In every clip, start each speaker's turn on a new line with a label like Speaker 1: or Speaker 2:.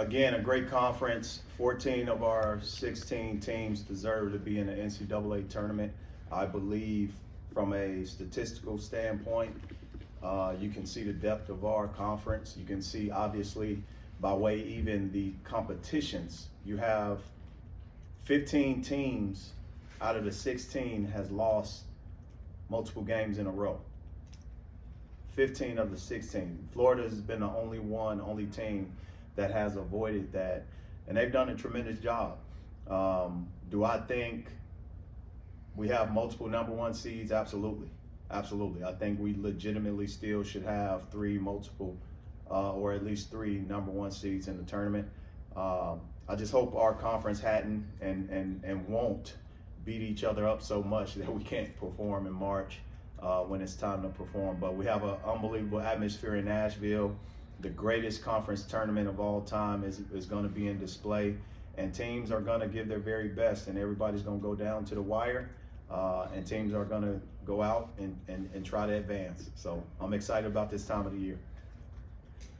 Speaker 1: Again, a great conference. 14 of our 16 teams deserve to be in the NCAA tournament. I believe from a statistical standpoint, you can see the depth of our conference. You can see, obviously, by way even the competitions, you have 15 teams out of the 16 has lost multiple games in a row. 15 of the 16. Florida has been the only team that has avoided that, and they've done a tremendous job. Do I think we have multiple number one seeds? Absolutely. Absolutely. I think we legitimately still should have or at least three number one seeds in the tournament. I just hope our conference hadn't and won't beat each other up so much that we can't perform in March when it's time to perform. But we have an unbelievable atmosphere in Nashville. The greatest conference tournament of all time is going to be in display, and teams are going to give their very best, and everybody's going to go down to the wire, and teams are going to go out and try to advance. So I'm excited about this time of the year.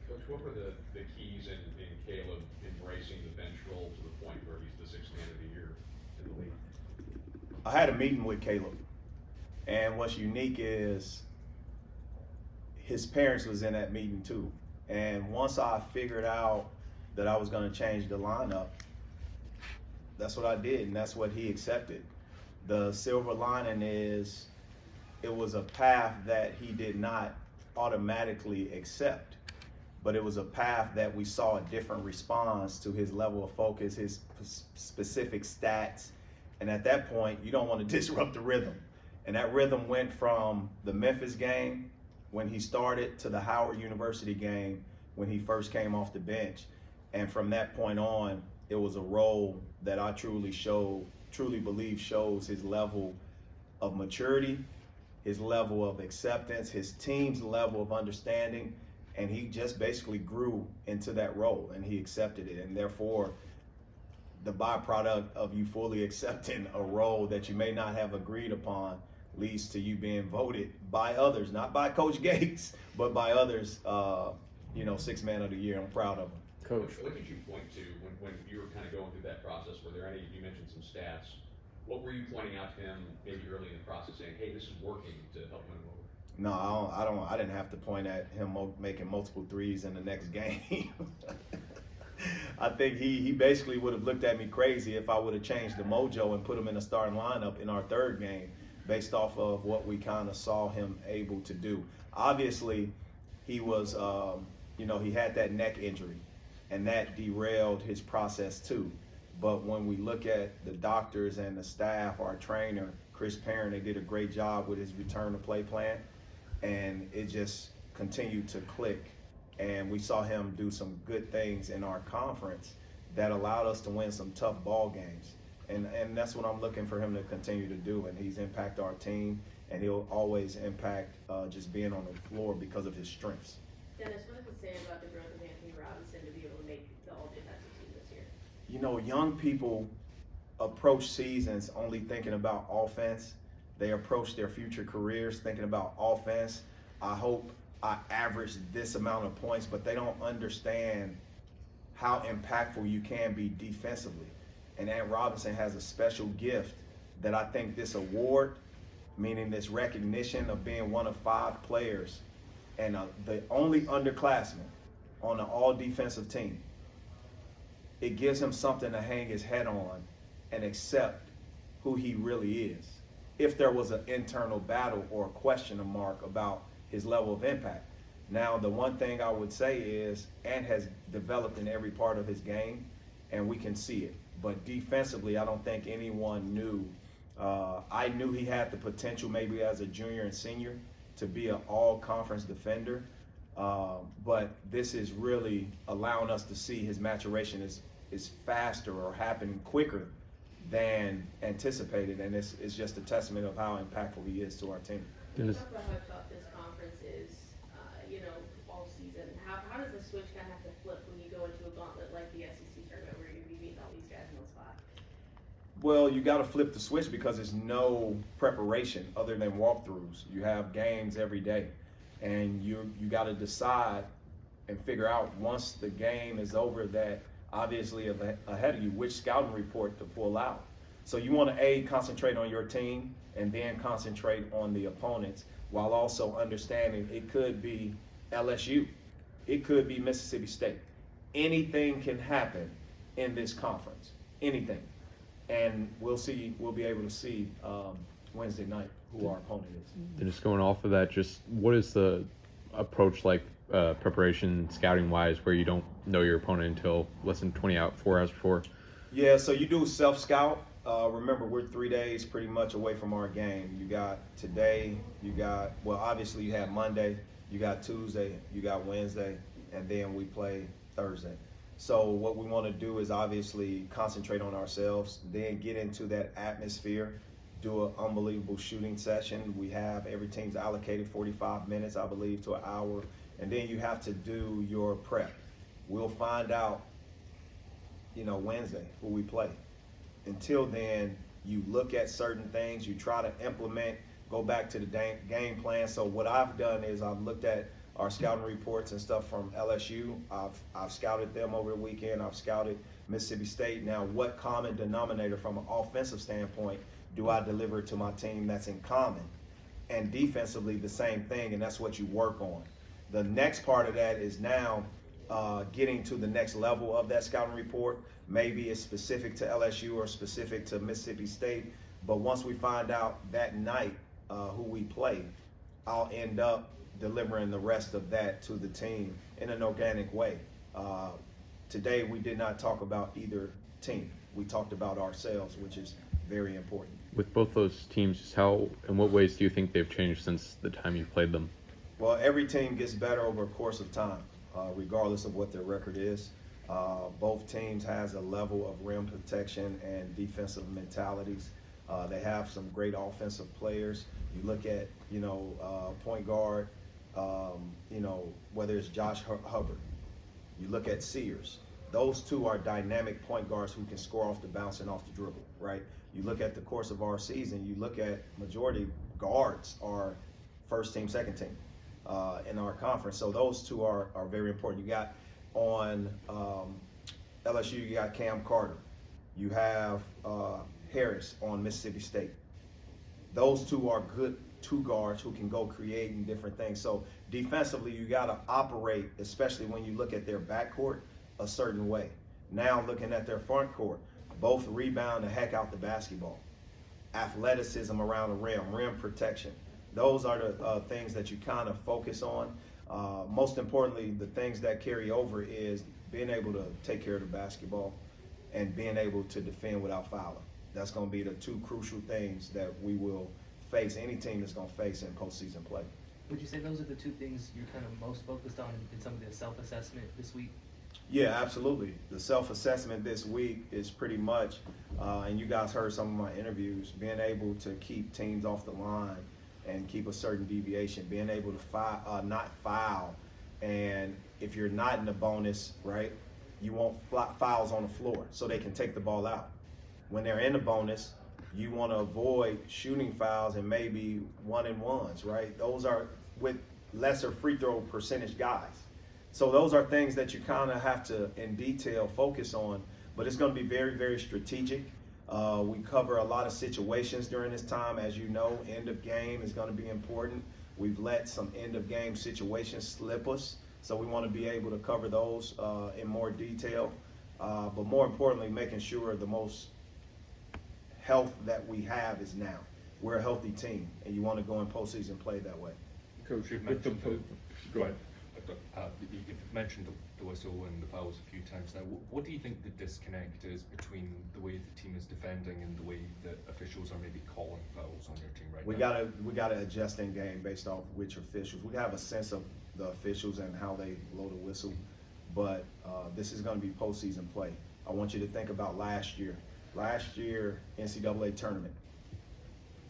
Speaker 2: Coach, what were the keys in Caleb embracing the bench role to the point where he's the sixth man of the year in the league?
Speaker 1: I had a meeting with Caleb, and what's unique is his parents was in that meeting too. And once I figured out that I was going to change the lineup, that's what I did, and that's what he accepted. The silver lining is it was a path that he did not automatically accept, but it was a path that we saw a different response to his level of focus, his specific stats. And at that point, you don't want to disrupt the rhythm. And that rhythm went from the Memphis game when he started to the Howard University game when he first came off the bench. And from that point on, it was a role that I truly believe shows his level of maturity, his level of acceptance, his team's level of understanding, and he just basically grew into that role and he accepted it. And therefore, the byproduct of you fully accepting a role that you may not have agreed upon leads to you being voted by others, not by Coach Gates, but by others, sixth man of the year. I'm proud of him.
Speaker 2: Coach, what did you point to when you were kind of going through that process? Were there any, you mentioned some stats, what were you pointing out to him maybe early in the process saying, hey, this is working to help win him over?
Speaker 1: No, I didn't have to point at him making multiple threes in the next game. I think he basically would have looked at me crazy if I would have changed the mojo and put him in the starting lineup in our third game based off of what we kind of saw him able to do. Obviously, he was, he had that neck injury, and that derailed his process too. But when we look at the doctors and the staff, our trainer, Chris Perrin, they did a great job with his return to play plan, and it just continued to click. And we saw him do some good things in our conference that allowed us to win some tough ball games. And that's what I'm looking for him to continue to do. And he's impacted our team, and he'll always impact just being on the floor because of his strengths.
Speaker 3: Dennis, what does it say about the growth of Anthony Robinson to be able to make the all-defensive team this year?
Speaker 1: Young people approach seasons only thinking about offense. They approach their future careers thinking about offense. I hope I average this amount of points, but they don't understand how impactful you can be defensively. And Ant Robinson has a special gift that I think this award, meaning this recognition of being one of 5 players and the only underclassman on an all-defensive team, it gives him something to hang his head on and accept who he really is. If there was an internal battle or a question mark about his level of impact. Now, the one thing I would say is Ant has developed in every part of his game, and we can see it. But defensively, I don't think anyone knew. I knew he had the potential maybe as a junior and senior to be an all-conference defender, but this is really allowing us to see his maturation is faster or happening quicker than anticipated, and it's just a testament of how impactful he is to our team.
Speaker 3: Dennis. Talk about how tough this conference is, all season. How does the switch kind of have to flip when you go into a gauntlet like the SEC tournament where you're going to be beating all these guys in one spot?
Speaker 1: Well, you got to flip the switch because there's no preparation other than walkthroughs. You have games every day, and you got to decide and figure out once the game is over that obviously ahead of you, which scouting report to pull out. So you want to concentrate on your team and then concentrate on the opponents, while also understanding it could be LSU, it could be Mississippi State. Anything can happen in this conference, anything. And we'll be able to see Wednesday night who our opponent is.
Speaker 4: And just going off of that, just what is the approach like preparation, scouting wise, where you don't know your opponent until less than 4 hours before?
Speaker 1: Yeah, so you do self-scout. Remember, we're 3 days pretty much away from our game. You got today, obviously you have Monday, you got Tuesday, you got Wednesday, and then we play Thursday. So what we want to do is obviously concentrate on ourselves, then get into that atmosphere, do an unbelievable shooting session. We have every team's allocated 45 minutes, I believe, to an hour, and then you have to do your prep. We'll find out, Wednesday who we play. Until then, you look at certain things, you try to implement, go back to the game plan. So what I've done is I've looked at our scouting reports and stuff from LSU. I've scouted them over the weekend. I've scouted Mississippi State. Now, what common denominator from an offensive standpoint do I deliver to my team that's in common? And defensively, the same thing, and that's what you work on. The next part of that is now getting to the next level of that scouting report. Maybe it's specific to LSU or specific to Mississippi State, but once we find out that night who we play, I'll end up delivering the rest of that to the team in an organic way. Today we did not talk about either team. We talked about ourselves, which is very important.
Speaker 4: With both those teams, just how, in what ways do you think they've changed since the time you played them?
Speaker 1: Well, every team gets better over a course of time, regardless of what their record is. Both teams has a level of rim protection and defensive mentalities. They have some great offensive players. You look at, point guard, whether it's Josh Hubbard. You look at Sears. Those two are dynamic point guards who can score off the bounce and off the dribble, right? You look at the course of our season, you look at majority guards are first team, second team in our conference. So those two are very important. You got on LSU, you got Cam Carter. You have Harris on Mississippi State. Those two are good two guards who can go creating different things. So defensively, you got to operate, especially when you look at their backcourt, a certain way. Now looking at their front court, both rebound the heck out the basketball. Athleticism around the rim protection. Those are the things that you kind of focus on. Most importantly, the things that carry over is being able to take care of the basketball and being able to defend without fouling. That's going to be the two crucial things that we will face, any team is going to face in postseason play.
Speaker 5: Would you say those are the two things you're kind of most focused on in some of the self-assessment this week?
Speaker 1: Yeah, absolutely. The self-assessment this week is pretty much, and you guys heard some of my interviews, being able to keep teams off the line and keep a certain deviation, being able to not foul. And if you're not in the bonus, right, you want fouls on the floor so they can take the ball out. When they're in the bonus, you want to avoid shooting fouls and maybe 1-and-1s, right? Those are with lesser free throw percentage guys. So those are things that you kind of have to, in detail, focus on. But it's going to be very, very strategic. We cover a lot of situations during this time. As you know, end of game is going to be important. We've let some end of game situations slip us. So we want to be able to cover those in more detail. But more importantly, making sure the most health that we have is now. We're a healthy team, and you want to go in postseason play that way.
Speaker 6: Coach, you've mentioned go ahead. You've mentioned the whistle and the fouls a few times now. What do you think the disconnect is between the way the team is defending and the way that officials are maybe calling fouls on your team right now?
Speaker 1: We gotta adjust in game based off which officials. We have a sense of the officials and how they blow the whistle, but this is going to be postseason play. I want you to think about last year. Last year, NCAA tournament,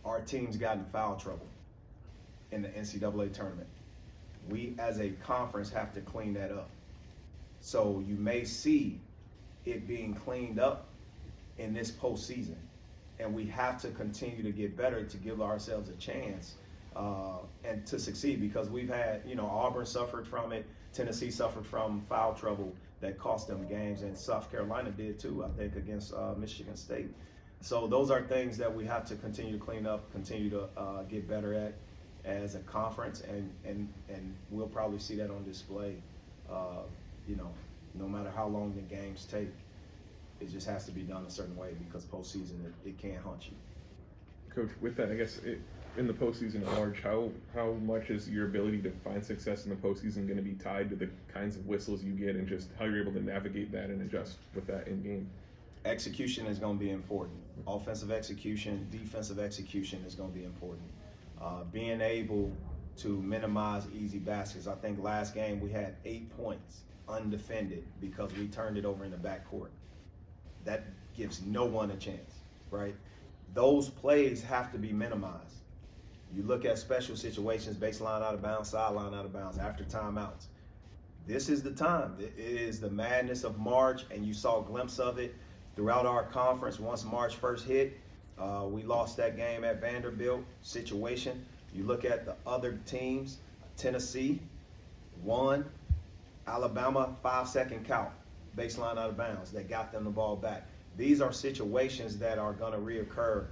Speaker 1: our teams got in foul trouble in the NCAA tournament. We, as a conference, have to clean that up. So you may see it being cleaned up in this postseason. And we have to continue to get better to give ourselves a chance and to succeed, because we've had, Auburn suffered from it, Tennessee suffered from foul trouble that cost them games, and South Carolina did too, I think, against Michigan State. So those are things that we have to continue to clean up, continue to get better at as a conference, and we'll probably see that on display, no matter how long the games take. It just has to be done a certain way, because postseason, it can haunt you.
Speaker 7: Coach, with that, I guess in the postseason at large, how much is your ability to find success in the postseason going to be tied to the kinds of whistles you get, and just how you're able to navigate that and adjust with that in game?
Speaker 1: Execution is going to be important. Offensive execution, defensive execution is going to be important. Being able to minimize easy baskets. I think last game we had 8 points undefended because we turned it over in the backcourt. That gives no one a chance, right? Those plays have to be minimized. You look at special situations, baseline out of bounds, sideline out of bounds, after timeouts. This is the time. It is the madness of March, and you saw a glimpse of it throughout our conference. Once March first hit, we lost that game at Vanderbilt situation. You look at the other teams, Tennessee won, Alabama 5-second count, baseline out of bounds, that got them the ball back. These are situations that are going to reoccur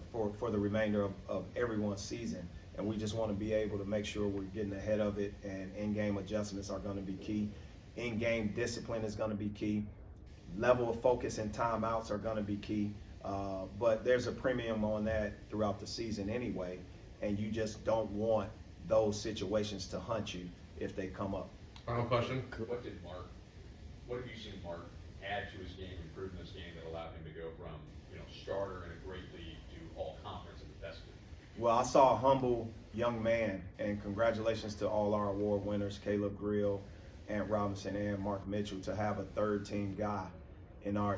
Speaker 1: for the remainder of everyone's season, and we just want to be able to make sure we're getting ahead of it, and in-game adjustments are going to be key. In-game discipline is going to be key. Level of focus and timeouts are going to be key, but there's a premium on that throughout the season anyway, and you just don't want those situations to hunt you if they come up.
Speaker 8: Final question.
Speaker 2: What have you seen Mark add to his game, improve in this game that allowed him to go from, starter in a great league to all conference and the best league?
Speaker 1: Well, I saw a humble young man, and congratulations to all our award winners, Caleb Grill, Ant Robinson, and Mark Mitchell. To have a third team guy in our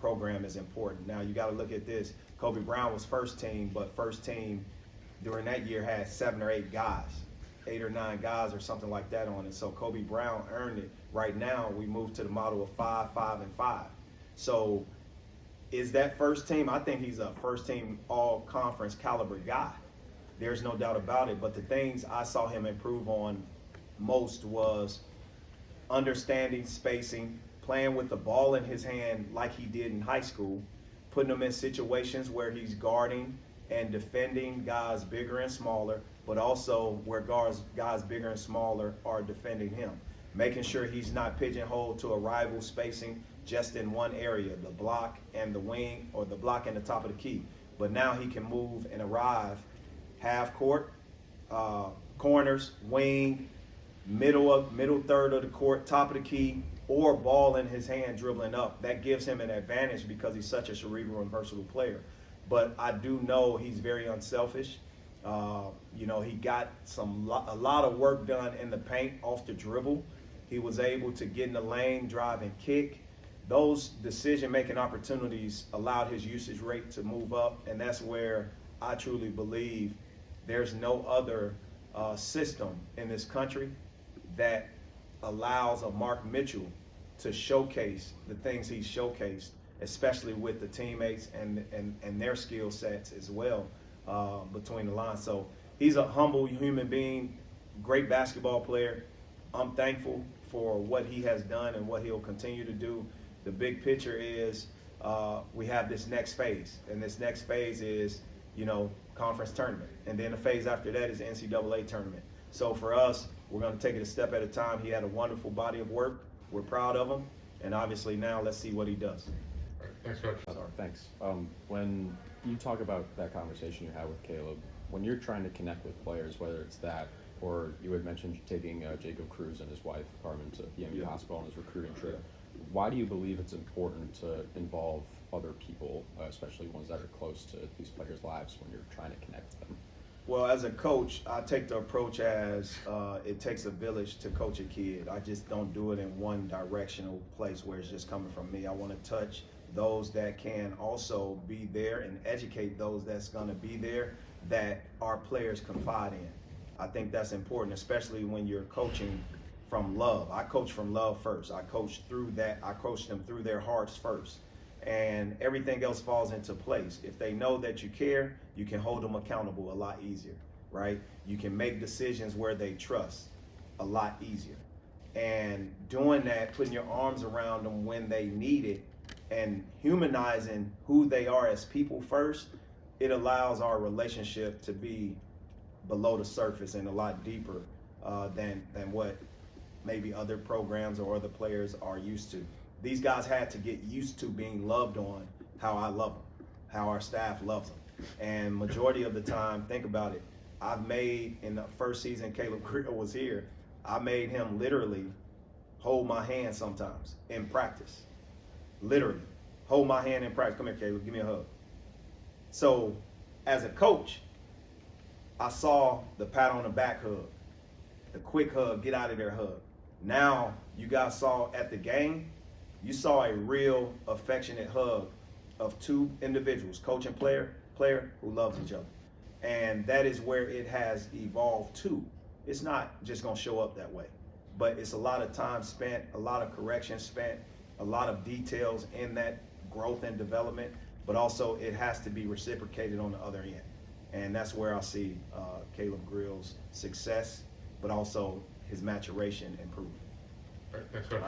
Speaker 1: program is important. Now you got to look at this. Kobe Brown was first team, but first team during that year had 7 or 8 guys, 8 or 9 guys or something like that on it. So Kobe Brown earned it. Right now we moved to the model of 5, 5, and 5. So is that first team? I think he's a first team all conference caliber guy. There's no doubt about it. But the things I saw him improve on most was understanding spacing, playing with the ball in his hand like he did in high school, putting him in situations where he's guarding and defending guys bigger and smaller, but also where guys bigger and smaller are defending him. Making sure he's not pigeonholed to a rival spacing just in one area, the block and the wing, or the block and the top of the key. But now he can move and arrive half court, corners, wing, middle third of the court, top of the key, or ball in his hand dribbling up. That gives him an advantage because he's such a cerebral and versatile player. But I do know he's very unselfish. He got a lot of work done in the paint off the dribble. He was able to get in the lane, drive and kick. Those decision-making opportunities allowed his usage rate to move up, and that's where I truly believe there's no other system in this country that allows a Mark Mitchell to showcase the things he's showcased, especially with the teammates and their skill sets as well between the lines. So he's a humble human being, great basketball player. I'm thankful for what he has done and what he'll continue to do. The big picture is we have this next phase, and this next phase is, conference tournament. And then the phase after that is the NCAA tournament. So for us, we're going to take it a step at a time. He had a wonderful body of work. We're proud of him. And obviously now let's see what he does.
Speaker 8: All right, thanks, Coach.
Speaker 9: Thanks. When you talk about that conversation you had with Caleb, when you're trying to connect with players, whether it's that, or you had mentioned taking Jacob Cruz and his wife, Carmen, to the hospital on his recruiting trip, why do you believe it's important to involve other people, especially ones that are close to these players' lives, when you're trying to connect with them?
Speaker 1: Well, as a coach, I take the approach as it takes a village to coach a kid. I just don't do it in one directional place where it's just coming from me. I want to touch those that can also be there and educate those that's going to be there that our players confide in. I think that's important, especially when you're coaching from love. I coach from love first. I coach through that. I coach them through their hearts first. and everything else falls into place. If they know that you care, you can hold them accountable a lot easier, right? You can make decisions where they trust a lot easier. And doing that, putting your arms around them when they need it, and humanizing who they are as people first, it allows our relationship to be below the surface and a lot deeper than what maybe other programs or other players are used to. These guys had to get used to being loved on how I love them, how our staff loves them. And majority of the time, think about it, I've made, in the first season Caleb Grill was here, I made him literally hold my hand sometimes in practice. Literally, hold my hand in practice. Come here, Caleb, give me a hug. So, as a coach, I saw the pat on the back hug, the quick hug, get out of there hug. Now, you guys saw at the game, you saw a real affectionate hug of two individuals, coach and player who loves each other. And that is where it has evolved to. It's not just gonna show up that way, but it's a lot of time spent, a lot of correction spent, a lot of details in that growth and development, but also it has to be reciprocated on the other end. And that's where I see Caleb Grill's success, but also his maturation improve.
Speaker 8: All right, thanks, Coach.